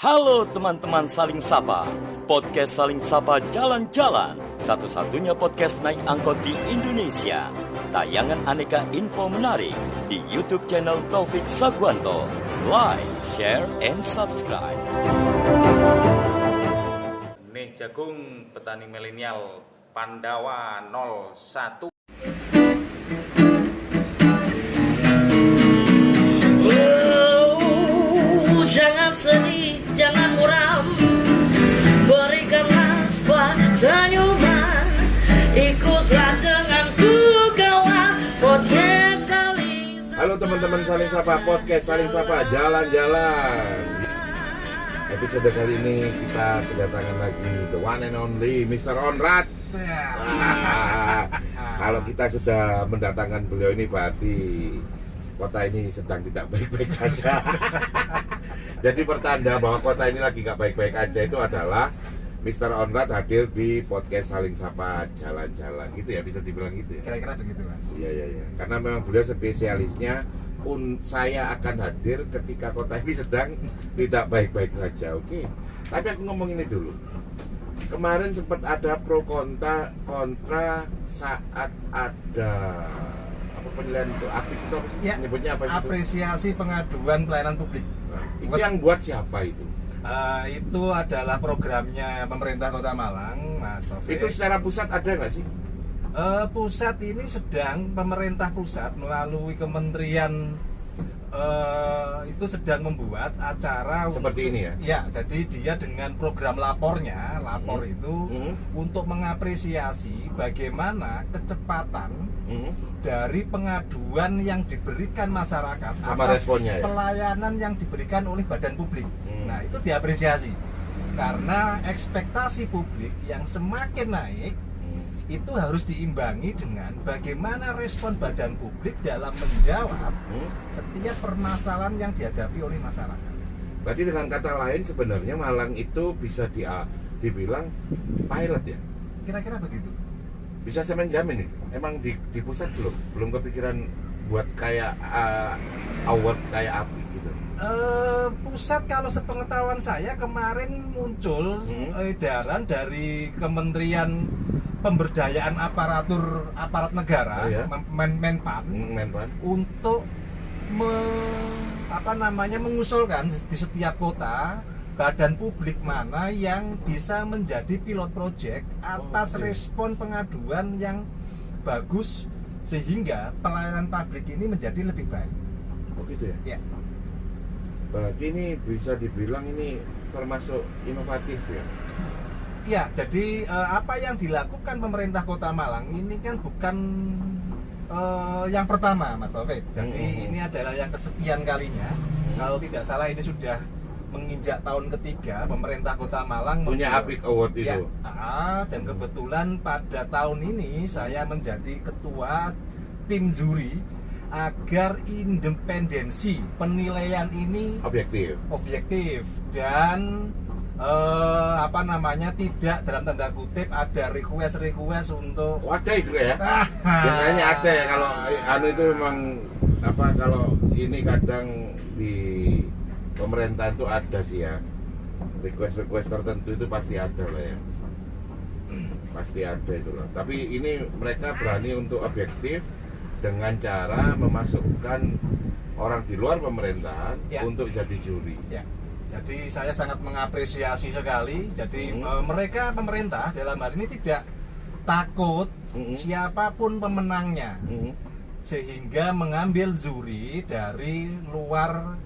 Halo teman-teman Saling Sapa, podcast Saling Sapa Jalan-Jalan, satu-satunya podcast naik angkot di Indonesia. Tayangan aneka info menarik di YouTube channel Taufik Sagwanto. Like, share, and subscribe. Nih jagung petani milenial Pandawa 01. Jangan sedih, jangan muram, berikanlah sebuah senyuman, ikutlah denganku kawan podcast Saling Sapa. Halo teman-teman Saling Sapa, podcast Saling Sapa Jalan-Jalan. Episode kali ini kita kedatangan lagi the one and only Mr. Onrat. Kalau kita sudah mendatangkan beliau ini berarti kota ini sedang tidak baik-baik saja. Jadi pertanda bahwa kota ini lagi nggak baik-baik aja itu adalah Mr. Onrat hadir di podcast Saling Sapa Jalan-Jalan, gitu ya, bisa dibilang gitu ya. Kira-kira begitu, Mas. Iya. Karena memang beliau spesialisnya saya akan hadir ketika kota ini sedang tidak baik-baik saja. Oke. Tapi aku ngomong ini dulu. Kemarin sempat ada pro kontra saat ada penilaian itu apik itu apa sih? Ya, Nyebutnya apa sih itu? apresiasi pengaduan pelayanan publik. Nah, itu yang buat siapa itu? Itu adalah programnya pemerintah Kota Malang, Mas Taufik. Itu secara pusat ada nggak sih? Pusat ini sedang pemerintah pusat melalui kementerian itu sedang membuat acara Seperti ini ya? Ya, jadi dia dengan program lapor itu untuk mengapresiasi bagaimana kecepatan dari pengaduan yang diberikan masyarakat Sama atas responnya ya? pelayanan yang diberikan oleh badan publik. Nah, itu diapresiasi karena ekspektasi publik yang semakin naik itu harus diimbangi dengan bagaimana respon badan publik dalam menjawab setiap permasalahan yang dihadapi oleh masyarakat. Berarti dengan kata lain sebenarnya Malang itu bisa dibilang pilot ya? Kira-kira begitu. Bisa saya menjamin itu. Emang di pusat belum kepikiran buat kayak award kayak api gitu. Pusat kalau sepengetahuan saya kemarin muncul edaran dari Kementerian Pemberdayaan Aparat Negara, Oh, ya? Menpan, untuk mengusulkan di setiap kota badan publik mana yang bisa menjadi pilot project atas respon pengaduan yang bagus sehingga pelayanan publik ini menjadi lebih baik. Oh gitu ya? Ya. Berarti ini bisa dibilang ini termasuk inovatif ya? Ya, jadi apa yang dilakukan pemerintah Kota Malang ini kan bukan yang pertama, Mas Taufik. Jadi ini adalah yang kesekian kalinya. Kalau tidak salah ini sudah menginjak tahun ketiga pemerintah Kota Malang Punya Apik Award itu? Ya, dan kebetulan pada tahun ini saya menjadi ketua tim juri agar independensi penilaian ini objektif dan tidak dalam tanda kutip ada request untuk ada itu ya? Biasanya ada ya kalau itu memang kalau ini kadang di pemerintah itu ada sih ya, request tertentu itu pasti ada lah ya, pasti ada itu loh. Tapi ini mereka berani untuk objektif dengan cara memasukkan orang di luar pemerintahan untuk jadi juri. Ya. Jadi saya sangat mengapresiasi sekali. Jadi mereka pemerintah dalam hal ini tidak takut siapapun pemenangnya, sehingga mengambil juri dari luar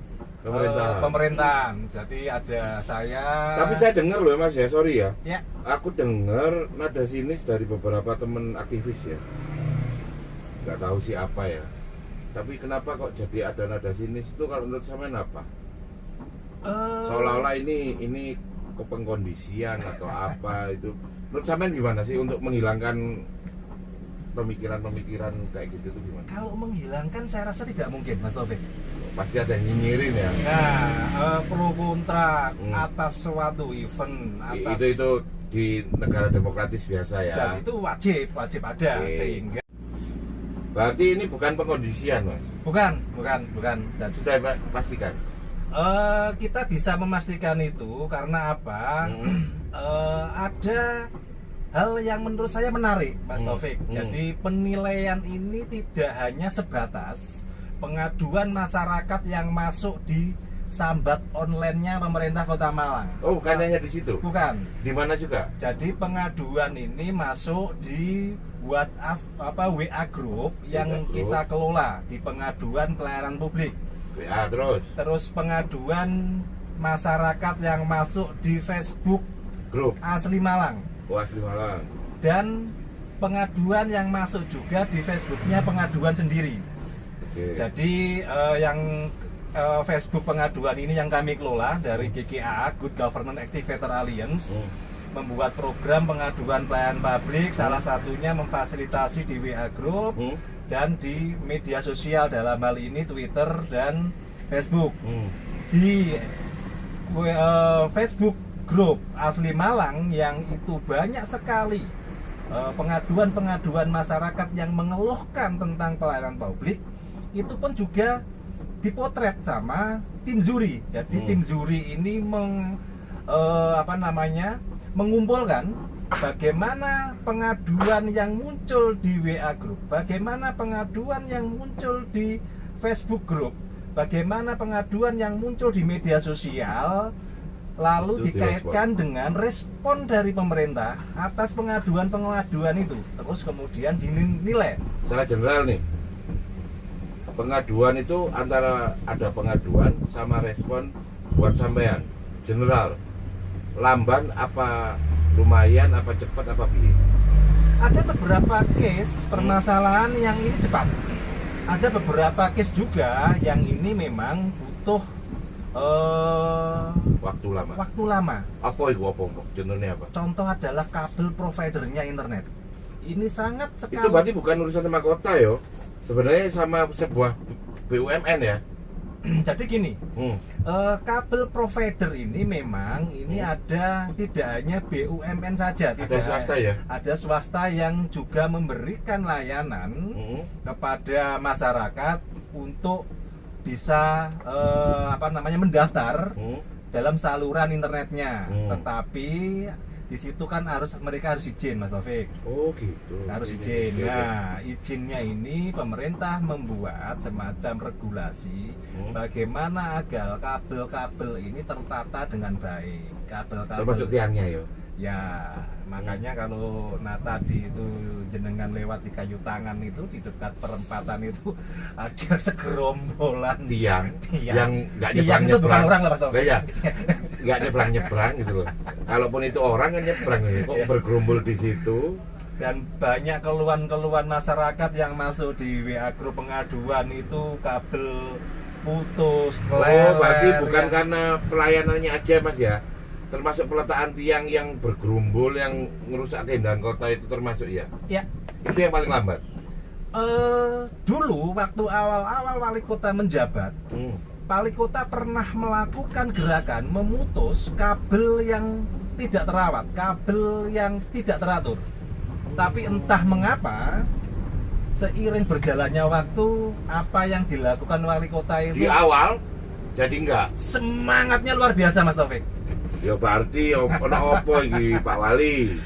pemerintahan. Jadi ada saya. Tapi saya dengar loh Mas ya, sorry ya. Ya. Aku dengar nada sinis dari beberapa teman aktivis ya. Nggak tahu sih apa ya. Tapi kenapa kok jadi ada nada sinis itu kalau menurut sampean apa? Seolah-olah ini kepengkondisian atau apa itu. Menurut sampean gimana sih untuk menghilangkan pemikiran kayak gitu itu gimana? Kalau menghilangkan saya rasa tidak mungkin, Mas Taufik. Pasti ada yang nyinyirin ya. Nah, pro kontra atas suatu event itu di negara demokratis biasa ya. Dan itu wajib ada sehingga. Berarti ini bukan pengkondisian, Mas. Bukan. Sudah pastikan. Kita bisa memastikan itu karena apa? Ada hal yang menurut saya menarik, Mas Taufik. Jadi penilaian ini tidak hanya sebatas pengaduan masyarakat yang masuk di sambat online-nya pemerintah Kota Malang. Oh, bukan hanya di situ? Bukan. Di mana juga? Jadi pengaduan ini masuk di WA group yang kita kelola di pengaduan pelayanan publik. WA Terus pengaduan masyarakat yang masuk di Facebook grup Asli Malang. Asli Malang. Dan pengaduan yang masuk juga di Facebooknya pengaduan sendiri. Jadi yang Facebook pengaduan ini yang kami kelola dari GGA, Good Governance Activator Alliance, membuat program pengaduan pelayanan publik, salah satunya memfasilitasi di WA Group dan di media sosial, dalam hal ini Twitter dan Facebook. Di Facebook Group Asli Malang yang itu banyak sekali pengaduan-pengaduan masyarakat yang mengeluhkan tentang pelayanan publik, itu pun juga dipotret sama tim juri. Jadi tim juri ini mengumpulkan bagaimana pengaduan yang muncul di WA Group, bagaimana pengaduan yang muncul di Facebook Group, bagaimana pengaduan yang muncul di media sosial, lalu dikaitkan dengan respon dari pemerintah atas pengaduan-pengaduan itu, terus kemudian dinilai. Secara general nih, pengaduan itu antara ada pengaduan sama respon buat sampean. General, lamban apa lumayan, apa cepat, apa pilih? Ada beberapa case permasalahan yang ini cepat. Ada beberapa case juga yang ini memang butuh waktu lama. Apa itu? Contohnya apa? Contoh adalah kabel providernya internet. Ini sangat sekali. Itu berarti bukan urusan sama kota yo. Sebenarnya sama sebuah BUMN ya. Jadi gini, kabel provider ini memang ada tidak hanya BUMN saja, ada swasta ya. Ada swasta yang juga memberikan layanan kepada masyarakat untuk bisa mendaftar dalam saluran internetnya. Tetapi di situ kan mereka harus izin, Mas Taufik. Oh gitu. Harus izin. Nah, izinnya ini pemerintah membuat semacam regulasi bagaimana agar kabel-kabel ini tertata dengan baik. Kabel-kabel termasuk tiangnya yo. Ya, makanya kalau tadi itu jenengan lewat di kayu tangan itu di dekat perempatan itu ada segerombolan tiang yang nggak nyebrang. Itu bukan orang lah, Mas Taufik. Ya, nggak nyebrang gitu loh. Kalaupun itu orang kan nyebrang, kok bergerombol di situ. Dan banyak keluhan-keluhan masyarakat yang masuk di WA Group pengaduan itu kabel putus, lelet. Berarti bukan karena pelayanannya aja, Mas ya. Termasuk peletakan tiang yang bergerombol yang merusak keindahan kota itu termasuk ya? Ya. Itu yang paling lambat? Dulu waktu awal-awal wali kota menjabat, wali kota pernah melakukan gerakan memutus kabel yang tidak terawat, kabel yang tidak teratur. Tapi entah mengapa seiring berjalannya waktu, apa yang dilakukan wali kota itu di awal jadi enggak? Semangatnya luar biasa, Mas Taufik. Ya berarti ono opo iki Pak Wali.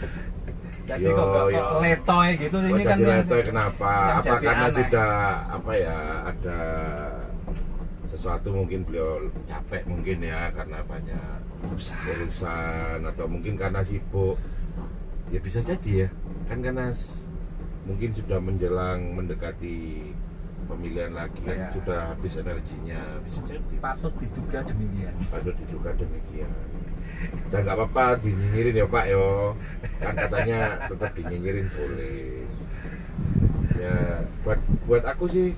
Jadi kok letoy gitu ini kan letoy kenapa? Apa karena aneh. Sudah ada sesuatu, mungkin beliau capek mungkin ya karena banyak urusan atau mungkin karena sibuk. Ya bisa jadi ya. Kan karena mungkin sudah mendekati pemilihan lagi kan, sudah habis energinya, bisa jadi. Patut diduga demikian. Dan nggak apa-apa dinyinyirin ya Pak yo, kan katanya tetap dinyinyirin boleh. Ya buat aku sih,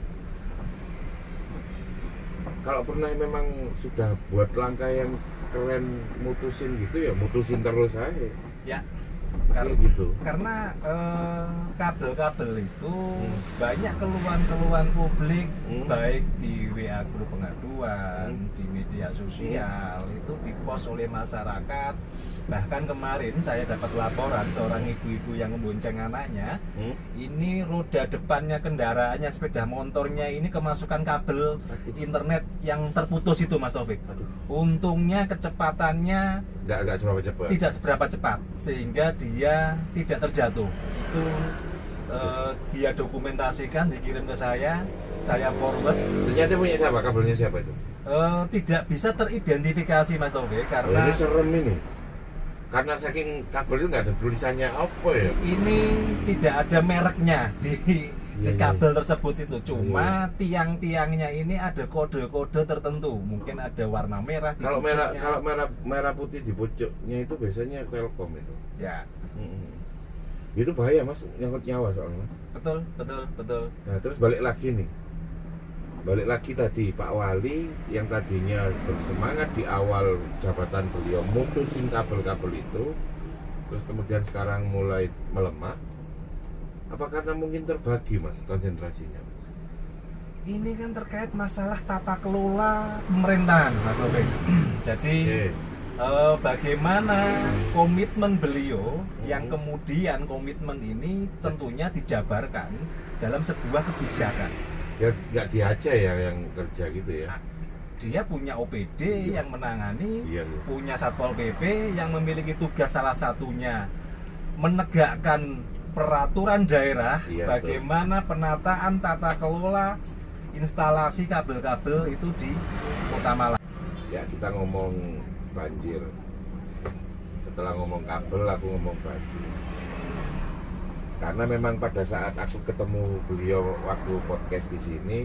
kalau pernah memang sudah buat langkah yang keren mutusin gitu ya mutusin terus aja. Ya. gitu. Karena kabel-kabel itu banyak keluhan-keluhan publik, baik di WA grup pengaduan, di media sosial, itu dipost oleh masyarakat. Bahkan kemarin saya dapat laporan seorang ibu-ibu yang membonceng anaknya, ini roda depannya kendaraannya, sepeda motornya ini kemasukan kabel internet yang terputus itu, Mas Taufik. Untungnya kecepatannya Nggak seberapa cepat. tidak seberapa cepat sehingga dia tidak terjatuh. Itu dia dokumentasikan, dikirim ke saya forward. Ternyata punya siapa? Kabelnya siapa itu? Tidak bisa teridentifikasi, Mas Taufik, karena Ini serem ini. Karena saking kabel itu nggak ada tulisannya apa ya? ini tidak ada mereknya di Iya, kabel tersebut itu. Cuma tiang-tiangnya ini ada kode-kode tertentu. Mungkin ada warna merah di Kalau pucuknya. merah putih di pucuknya itu biasanya Telkom itu. Ya, Itu bahaya Mas, nyangkut nyawa soalnya Mas. betul. Nah terus balik lagi tadi Pak Wali yang tadinya bersemangat di awal jabatan beliau mutusin kabel-kabel itu, terus kemudian sekarang mulai melemah. Apa karena mungkin terbagi Mas konsentrasinya Mas? Ini kan terkait masalah tata kelola pemerintahan, Mas Taufik. Jadi bagaimana komitmen beliau yang kemudian komitmen ini tentunya dijabarkan dalam sebuah kebijakan. Ya nggak dia aja ya yang kerja gitu ya. Dia punya OPD yang menangani, Iya. punya Satpol PP yang memiliki tugas salah satunya menegakkan peraturan daerah, Iya, bagaimana penataan tata kelola instalasi kabel-kabel itu di Kota Malang. Ya kita ngomong banjir. Setelah ngomong kabel aku ngomong banjir. Karena memang pada saat aku ketemu beliau waktu podcast di sini,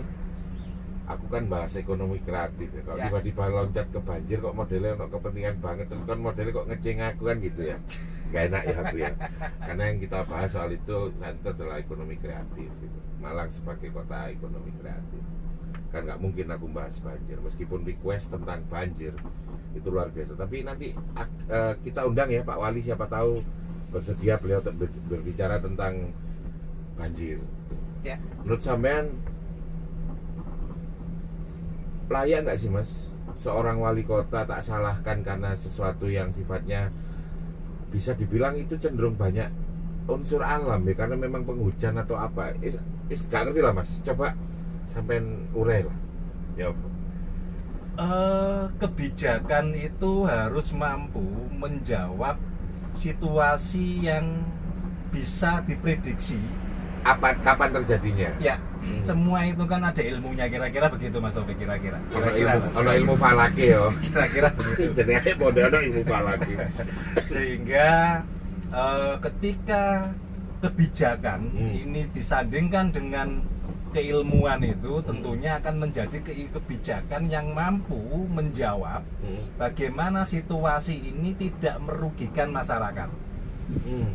aku kan bahas ekonomi kreatif ya. Kalau tiba-tiba loncat ke banjir kok modelnya untuk kepentingan banget, terus kan modelnya kok ngeceng aku kan gitu ya. Gak enak ya aku ya. Karena yang kita bahas soal itu adalah ekonomi kreatif gitu. Malang sebagai kota ekonomi kreatif. Kan nggak mungkin aku bahas banjir, meskipun request tentang banjir itu luar biasa. Tapi nanti kita undang ya Pak Wali, siapa tahu bersedia beliau berbicara tentang banjir. Ya. Menurut sampean layak nggak sih Mas seorang wali kota tak salahkan karena sesuatu yang sifatnya bisa dibilang itu cenderung banyak unsur alam ya, karena memang penghujan atau apa? Gak ngerti lah Mas. Coba sampean urei lah. Ya apa? Kebijakan itu harus mampu menjawab situasi yang bisa diprediksi. Kapan terjadinya? Ya, semua itu kan ada ilmunya, kira-kira begitu Mas Taufik, kira-kira. Ono ilmu falaki ya. Kira-kira begitu. Jadi aja model ilmu falaki. Sehingga ketika kebijakan ini disandingkan dengan keilmuan itu, tentunya akan menjadi kebijakan yang mampu menjawab bagaimana situasi ini tidak merugikan masyarakat.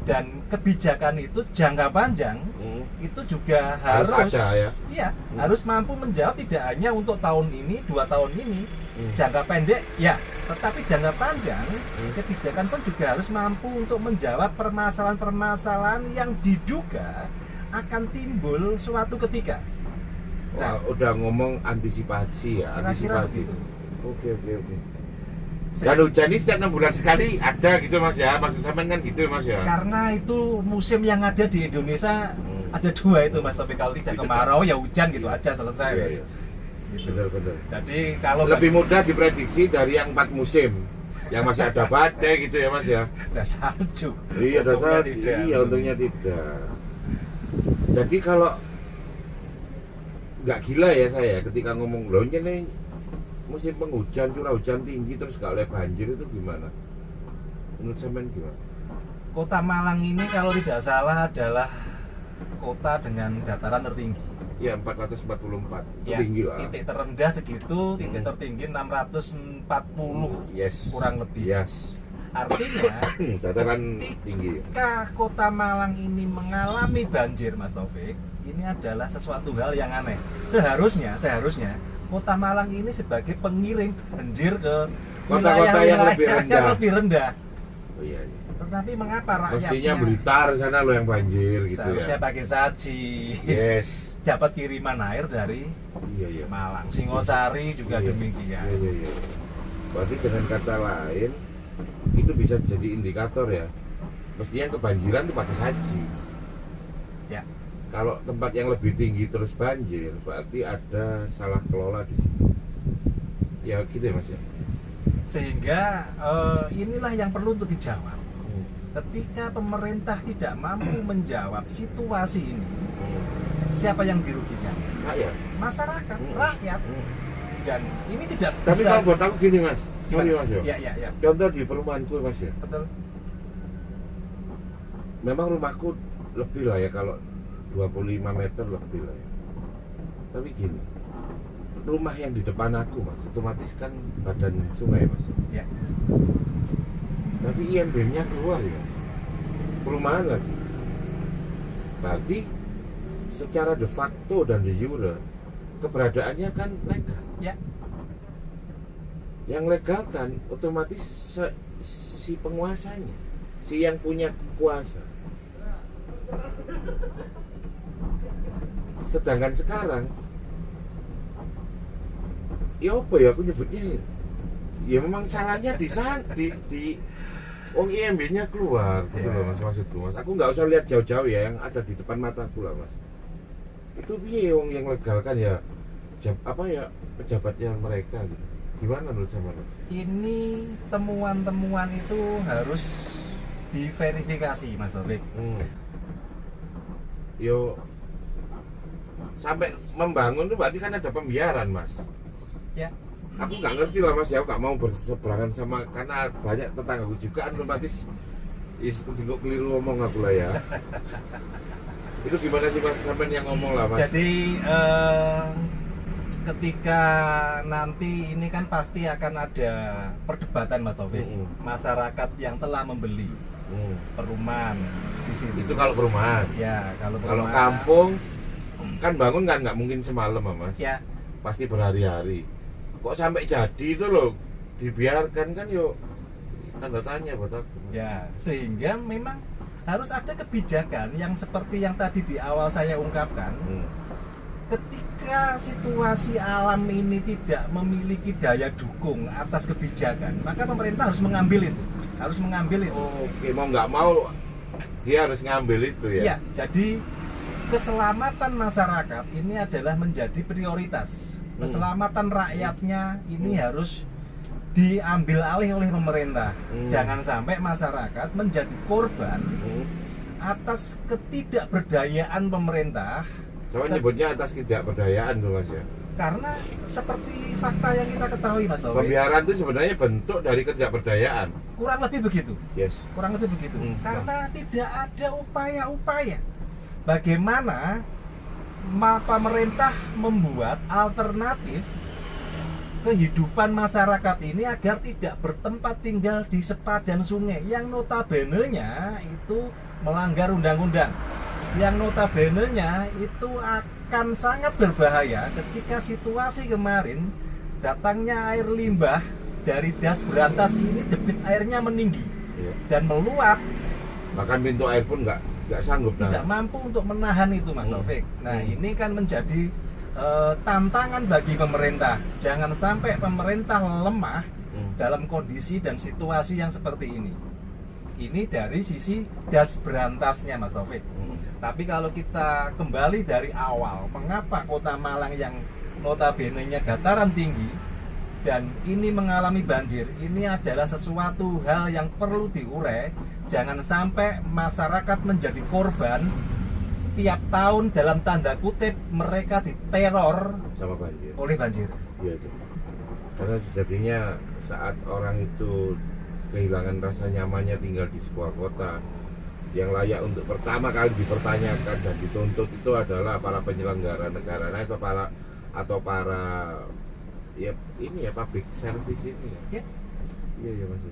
Dan kebijakan itu jangka panjang itu juga harus ada, ya? Iya, harus mampu menjawab tidak hanya untuk tahun ini, 2 tahun ini, jangka pendek ya, tetapi jangka panjang kebijakan pun juga harus mampu untuk menjawab permasalahan-permasalahan yang diduga akan timbul suatu ketika. Wah, udah ngomong antisipasi ya, Kira-kira antisipatif. begitu. Oke. Dan hujan ini setiap 6 bulan sekali ada gitu Mas ya, maksud sampean kan gitu Mas ya. Karena itu musim yang ada di Indonesia ada 2 itu Mas, tapi kalau tidak Itu kemarau ya hujan gitu aja, selesai. Iya, Mas. iya. Gitu. Bener. Jadi kalau Lebih mudah diprediksi dari yang 4 musim. Yang masih ada badai gitu ya Mas ya. ada salju. Iya, ada Untungnya salju. tidak. Iya, untungnya tidak. Jadi kalau nggak gila ya saya ketika ngomong loh ini musim penghujan, curah hujan tinggi terus nggak oleh banjir itu gimana? Menurut sampean gimana? Kota Malang ini kalau tidak salah adalah kota dengan dataran tertinggi. Ya 444 itu Ya, tinggi lah. titik terendah segitu, titik tertinggi 640 Yes. kurang lebih. Yes. Artinya Dataran tinggi. ketika Kota Malang ini mengalami banjir, Mas Taufik, ini adalah sesuatu hal yang aneh. Seharusnya Kota Malang ini sebagai pengirim banjir ke Kota-kota yang wilayah-wilayah lebih rendah. yang lebih rendah. Oh iya. Tetapi mengapa rakyatnya Mestinya Blitar sana lo yang banjir gitu seharusnya ya. pakai saji. Yes. Dapat kiriman air dari Iya. Malang, Singosari juga Iya. demikian. Iya. Berarti dengan kata lain itu bisa jadi indikator ya. Mestinya kebanjiran itu pakai saji. Ya. Kalau tempat yang lebih tinggi terus banjir, berarti ada salah kelola di situ. Ya gitu ya Mas ya. Sehingga inilah yang perlu untuk dijawab. Ketika pemerintah tidak mampu menjawab situasi ini, siapa yang dirugikan? Rakyat. Masyarakat, rakyat. Dan ini tidak Tapi bisa. kalau buat aku gini Mas, sorry Mas ya. Ya. Contoh di perumahanku Mas ya. Betul. Memang rumahku lebih lah ya, kalau 25 meter lebih lah ya. Tapi gini, rumah yang di depan aku Mas, otomatis kan badan sungai Mas. Ya. Tapi IMB-nya keluar ya Mas. Perumahan lagi. Berarti secara de facto dan de jure keberadaannya kan legal. Ya. Yang legal kan otomatis si penguasanya, si yang punya kuasa. Sedangkan sekarang ya apa ya aku nyebutnya ya memang salahnya di wong IMB-nya keluar gitu loh Mas, maksudku Mas. Aku nggak usah lihat jauh-jauh ya, yang ada di depan mataku lah Mas. Itu piye wong yang legal kan ya pejabatnya mereka gitu. Gimana menurut sama Mas? Ini temuan-temuan itu harus diverifikasi Mas Taufik. Yo sampai membangun itu berarti kan ada pembiaran Mas. Ya. Aku nggak ngerti lah Mas ya, aku nggak mau berseberangan sama, karena banyak tetanggaku juga kan otomatis tinggal keliru ngomong aku lah ya. Itu gimana sih Mas sampai yang ngomong lah Mas? Jadi ketika nanti ini kan pasti akan ada perdebatan Mas Taufik. Masyarakat yang telah membeli perumahan di sini. Itu kalau perumahan. Ya, kalau Kalau perumahan, kampung kan bangun kan nggak mungkin semalam Mas. ya Pasti berhari-hari. Kok sampai jadi itu loh dibiarkan kan yuk tanda tanya buat aku. ya, sehingga memang harus ada kebijakan yang seperti yang tadi di awal saya ungkapkan. Ketika situasi alam ini tidak memiliki daya dukung atas kebijakan, maka pemerintah harus mengambil itu. Oke, mau nggak mau dia harus ngambil itu ya. Iya, jadi keselamatan masyarakat ini adalah menjadi prioritas. Keselamatan rakyatnya ini harus diambil alih oleh pemerintah. Jangan sampai masyarakat menjadi korban atas ketidakberdayaan pemerintah. Coba nyebutnya atas ketidakberdayaan tuh Mas ya. Karena seperti fakta yang kita ketahui Mas Taufik, Pembiaran itu sebenarnya bentuk dari ketidakberdayaan. kurang lebih begitu. Yes. Kurang lebih begitu. Karena tidak ada upaya-upaya bagaimana pemerintah membuat alternatif kehidupan masyarakat ini agar tidak bertempat tinggal di sepadan sungai yang notabene-nya itu melanggar undang-undang, yang notabene-nya itu akan sangat berbahaya ketika situasi kemarin datangnya air limbah dari das berantas ini, debit airnya meninggi dan meluap, Bahkan pintu air pun nggak sanggup tidak mampu untuk menahan itu Mas Taufik. Nah ini kan menjadi tantangan bagi pemerintah. Jangan sampai pemerintah lemah dalam kondisi dan situasi yang seperti ini. Ini dari sisi das berantasnya Mas Taufik. Tapi kalau kita kembali dari awal, mengapa Kota Malang yang notabene-nya dataran tinggi dan ini mengalami banjir, ini adalah sesuatu hal yang perlu diurai. Jangan sampai masyarakat menjadi korban tiap tahun dalam tanda kutip mereka diteror sama banjir. oleh banjir. Iya itu. Karena sejatinya saat orang itu kehilangan rasa nyamannya tinggal di sebuah kota, yang layak untuk pertama kali dipertanyakan dan dituntut itu adalah para penyelenggara negara atau para ya ini ya public service ini ya. Iya Mas.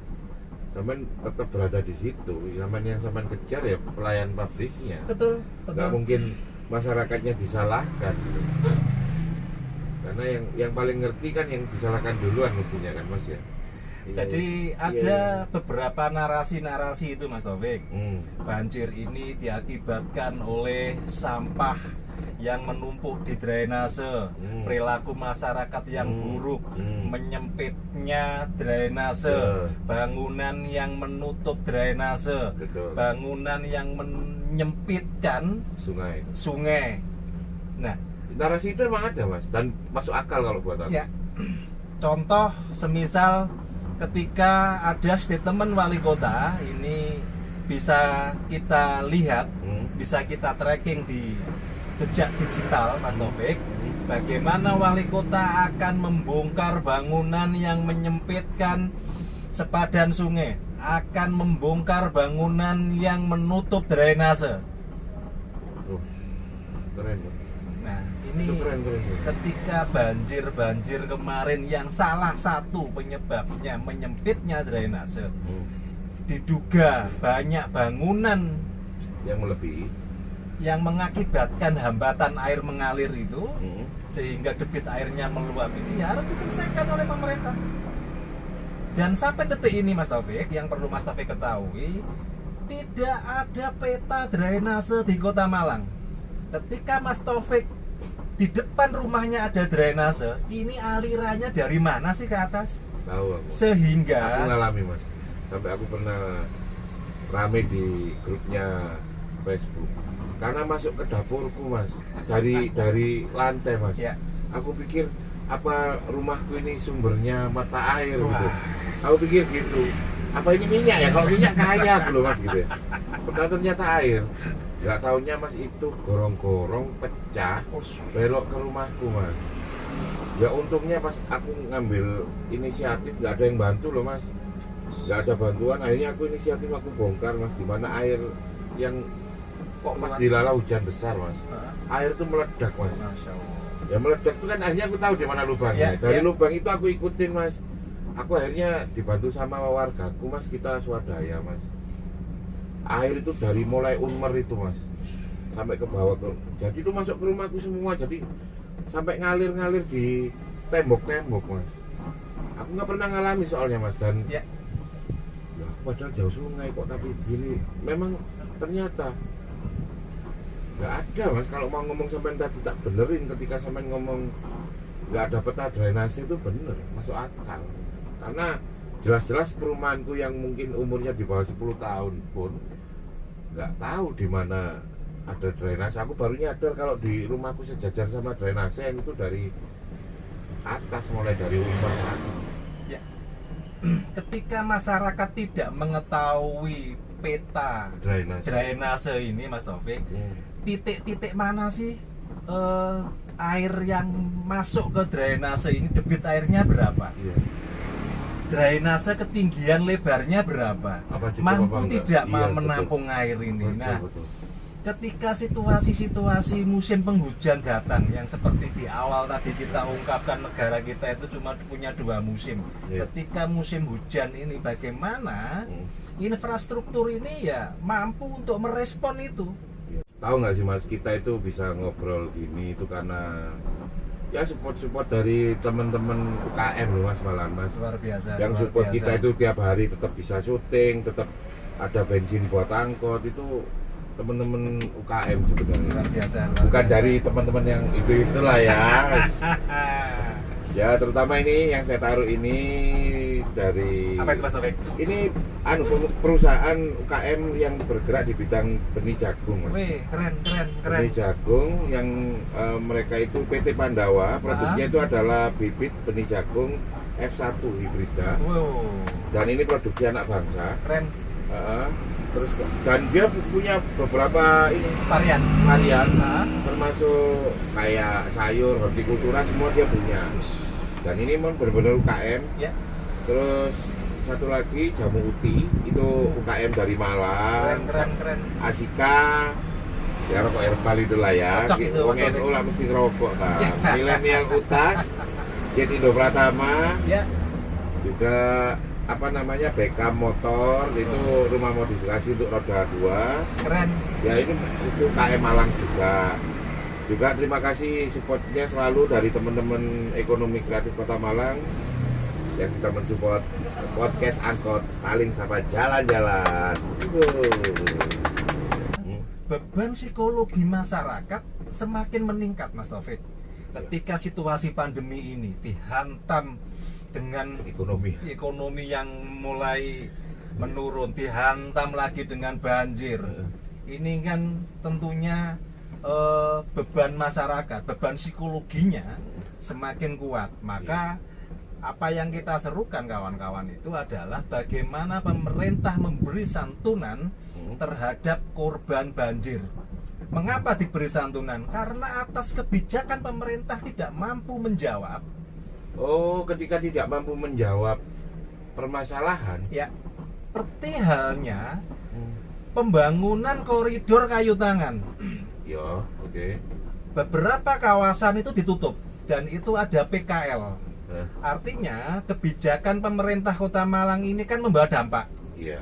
Sampai tetap berada di situ. Yang sampai kejar ya pelayan publiknya. Betul. Nggak mungkin masyarakatnya disalahkan. Karena yang paling ngerti kan yang disalahkan duluan mestinya kan Mas ya. Jadi ada beberapa narasi-narasi itu Mas Taufik. Banjir ini diakibatkan oleh sampah yang menumpuk di drainase, perilaku masyarakat yang buruk, menyempitnya drainase, bangunan yang menutup drainase, bangunan yang menyempitkan sungai. Nah, narasi itu emang ada Mas dan masuk akal kalau buat aku. Ya. Contoh semisal ketika ada statement wali kota, ini bisa kita lihat, bisa kita tracking di jejak digital Mas Taufik, bagaimana wali kota akan membongkar bangunan yang menyempitkan sepadan sungai, akan membongkar bangunan yang menutup drainase. Keren. Nah, ini keren. ketika banjir kemarin yang salah satu penyebabnya menyempitnya drainase, diduga banyak bangunan yang melebihi, yang mengakibatkan hambatan air mengalir itu, sehingga debit airnya meluap ini ya harus diselesaikan oleh pemerintah. Dan sampai detik ini Mas Taufik, yang perlu Mas Taufik ketahui, tidak ada peta drainase di Kota Malang. Ketika Mas Taufik di depan rumahnya ada drainase, ini alirannya dari mana sih ke atas? Tahu aku. Sehingga aku ngalami Mas, sampai aku pernah rame di grupnya Facebook karena masuk ke dapurku Mas, dari lantai Mas. Ya. Aku pikir apa rumahku ini sumbernya mata air gitu. Aku pikir gitu. Apa ini minyak ya? Kalau minyak kaya aku loh Mas gitu ya. Padahal ternyata air. Gak taunya Mas itu gorong-gorong pecah belok ke rumahku Mas. Ya untungnya pas aku ngambil inisiatif gak ada yang bantu loh Mas. Gak ada bantuan, akhirnya aku inisiatif, aku bongkar Mas, dimana air yang kok pas dilala hujan besar Mas, air itu meledak Mas. Ya meledak itu kan akhirnya aku tahu di mana lubangnya. Dari lubang itu aku ikutin Mas. Aku akhirnya dibantu sama wargaku Mas, kita swadaya Mas. Air itu dari mulai Unmer itu Mas sampai ke bawah jadi itu masuk ke rumahku semua, jadi sampai ngalir di tembok-tembok Mas. Aku nggak pernah ngalami soalnya Mas, dan ya padahal jauh sungai kok tapi gini. Memang ternyata nggak ada Mas, kalau mau ngomong sampai tadi tak benerin, ketika sampai ngomong nggak ada peta drainase itu bener, masuk akal. Karena jelas-jelas perumahanku yang mungkin umurnya di bawah 10 tahun pun nggak tahu di mana ada drainase. Aku baru nyadar kalau di rumahku sejajar sama drainase yang itu dari atas, mulai dari rumah sana. Ya. Ketika masyarakat tidak mengetahui peta drainase ini Mas Taufik, titik-titik mana sih air yang masuk ke drainase ini, debit airnya berapa? Drainase ketinggian lebarnya berapa? Mampu tidak menampung air ini. Nah, ketika situasi-situasi musim penghujan datang, yang seperti di awal tadi kita ungkapkan, negara kita itu cuma punya 2 musim. Ketika musim hujan ini bagaimana infrastruktur ini ya mampu untuk merespon itu? Tahu nggak sih Mas, kita itu bisa ngobrol gini itu karena ya support dari teman-teman UKM loh Mas, malah Mas. Luar biasa. Yang luar support biasa. kita itu tiap hari tetap bisa syuting, tetap ada bensin buat angkot, itu teman-teman UKM sebenarnya. Luar biasa. Bukan dari teman-teman yang itulah ya. Ya terutama ini yang saya taruh ini dari apa itu Mas Taufik? Ini perusahaan UKM yang bergerak di bidang benih jagung Mas. Wih, keren. Benih jagung yang mereka itu PT Pandawa, produknya itu adalah bibit benih jagung F1 hibrida. Wow. Dan ini produksi anak bangsa. Keren. Terus dan dia punya beberapa ini varian, termasuk kayak sayur, hortikultura, semua dia punya. Dan ini memang benar-benar UKM. Ya. Terus satu lagi jamu uti, itu UKM dari Malang. Keren. Asika, ya rokok herbal itulah ya. Wong NU lah mesti ngerokok ta. Milenial Utas, Jet Indo Pratama. Ya. Juga apa namanya, Beckham motor, itu rumah modifikasi untuk roda 2. Keren. Ya itu UKM Malang juga. Juga terima kasih supportnya selalu dari teman-teman ekonomi kreatif Kota Malang. yang sudah mensupport podcast Angkot Saling Sapa Jalan-Jalan. Beban psikologi masyarakat semakin meningkat, Mas Taufik. Ketika situasi pandemi ini dihantam dengan ekonomi yang mulai menurun, dihantam lagi dengan banjir. Ini kan tentunya beban masyarakat, beban psikologinya semakin kuat. Maka apa yang kita serukan kawan-kawan itu adalah bagaimana pemerintah memberi santunan terhadap korban banjir. Mengapa diberi santunan? Karena atas kebijakan pemerintah tidak mampu menjawab. Oh, ketika tidak mampu menjawab permasalahan. Ya, seperti halnya pembangunan koridor kayu tangan. Ya, oke. Beberapa kawasan itu ditutup dan itu ada PKL. Artinya kebijakan pemerintah Kota Malang ini kan membawa dampak. Iya.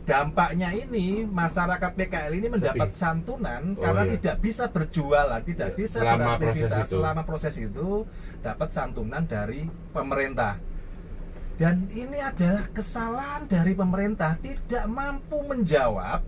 Dampaknya ini masyarakat PKL ini mendapat santunan karena tidak bisa berjualan, tidak bisa beraktivitas selama proses itu, dapat santunan dari pemerintah. Dan ini adalah kesalahan dari pemerintah, tidak mampu menjawab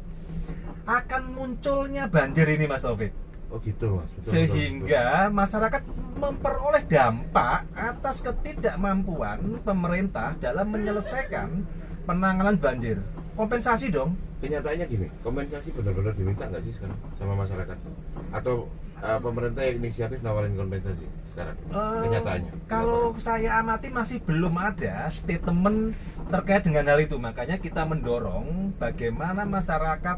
akan munculnya banjir ini, Mas Taufik. Oh gitu, Mas. Betul, sehingga masyarakat memperoleh dampak atas ketidakmampuan pemerintah dalam menyelesaikan penanganan banjir. Kompensasi dong. Kenyataannya gini, kompensasi benar-benar diminta nggak sih sekarang sama masyarakat? Atau pemerintah yang inisiatif nawarin kompensasi sekarang? Kenyataannya? Kalau saya amati masih belum ada statement terkait dengan hal itu. Makanya kita mendorong bagaimana masyarakat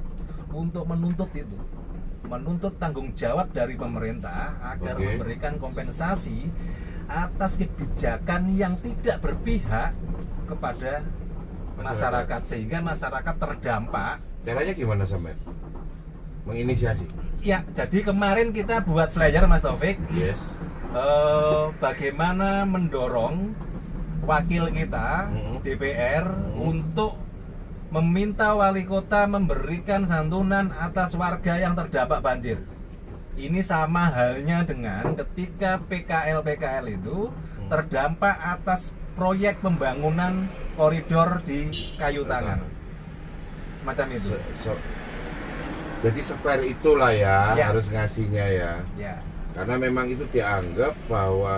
untuk menuntut itu, menuntut tanggung jawab dari pemerintah agar memberikan kompensasi atas kebijakan yang tidak berpihak kepada masyarakat, sehingga masyarakat terdampak. Caranya gimana sampai menginisiasi? Ya, jadi kemarin kita buat flyer, Mas Taufik. Yes. Bagaimana mendorong wakil kita DPR untuk meminta wali kota memberikan santunan atas warga yang terdampak banjir. Ini sama halnya dengan ketika PKL itu terdampak atas proyek pembangunan koridor di kayu tangan, semacam itu. Jadi sefair itulah ya harus ngasihnya ya. Karena memang itu dianggap bahwa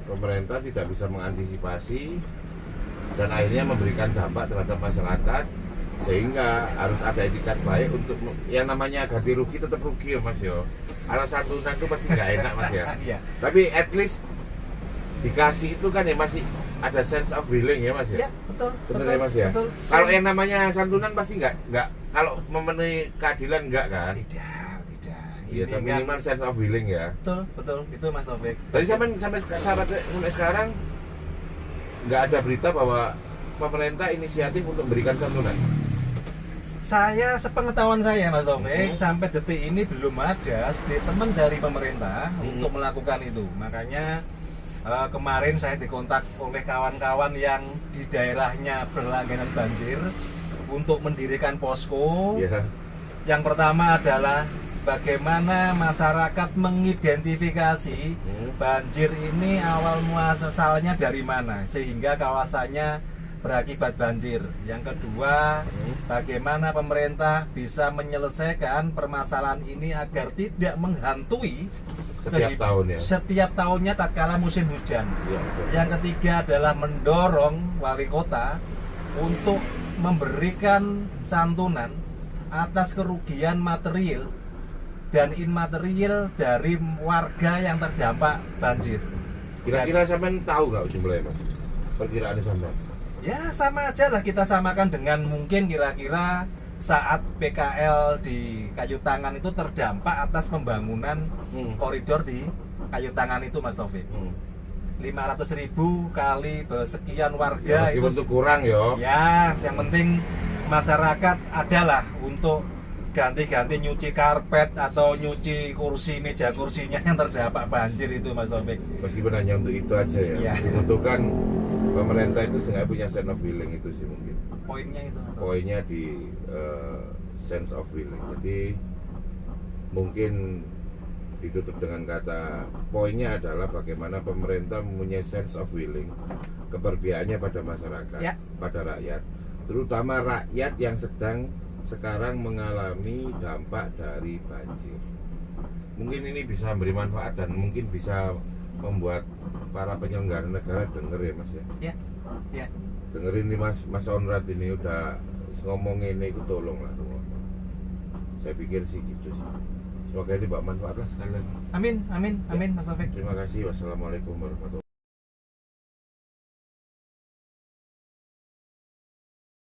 pemerintah tidak bisa mengantisipasi dan akhirnya memberikan dampak terhadap masyarakat, sehingga harus ada etikat baik untuk yang namanya ganti rugi tetap rugi ya Mas yo. Kalau santunan itu pasti nggak enak Mas ya. Tapi at least dikasih itu kan ya masih ada sense of healing ya Mas ya. Iya, betul. Betul ya Mas ya. Kalau yang namanya santunan pasti nggak kalau memenuhi keadilan nggak kan? Tidak. Iya, tapi minimal sense of healing ya. Betul itu Mas Taufik. Tadi sampai sekarang nggak ada berita bahwa pemerintah inisiatif untuk memberikan santunan. Saya sepengetahuan saya Mas Taufik, sampai detik ini belum ada statement dari pemerintah untuk melakukan itu. Makanya kemarin saya dikontak oleh kawan-kawan yang di daerahnya berlangganan banjir untuk mendirikan posko. Yang pertama adalah bagaimana masyarakat mengidentifikasi banjir ini awal muasalnya dari mana sehingga kawasannya berakibat banjir. Yang kedua, bagaimana pemerintah bisa menyelesaikan permasalahan ini agar tidak menghantui setiap tahunnya tatkala musim hujan. Yang ketiga adalah mendorong wali kota untuk memberikan santunan atas kerugian material dan immaterial dari warga yang terdampak banjir. Kira-kira sampean tahu nggak jumlahnya Mas? Perkiraan sampean? Ya sama aja lah, kita samakan dengan mungkin kira-kira saat PKL di kayu tangan itu terdampak atas pembangunan koridor di kayu tangan itu Mas Taufik. 500.000 kali sekian warga ya, meskipun itu kurang yo. Ya, yang penting masyarakat adalah untuk ganti-ganti nyuci karpet atau nyuci meja kursinya yang terdampak banjir itu Mas Taufik. Meskipun hanya untuk itu aja ya. Itu kan pemerintah itu sebenarnya punya sense of healing itu sih mungkin. Poinnya itu Mas Taufik. Poinnya di sense of healing. Jadi mungkin ditutup dengan kata poinnya adalah bagaimana pemerintah mempunyai sense of willing, keberpihakannya pada masyarakat, Ya. pada rakyat, terutama rakyat yang sedang sekarang mengalami dampak dari banjir. Mungkin ini bisa memberi manfaat dan mungkin bisa membuat para penyelenggara negara denger ya Mas ya. Ya, ya. Dengerin nih Mas Onrad ini udah ngomongin ini, itu tolonglah. Saya pikir sih gitu sih. Semoga ini bermanfaat lah sekali lagi. Amin, Mas Taufik. Terima kasih. Wassalamualaikum warahmatullahi wabarakatuh.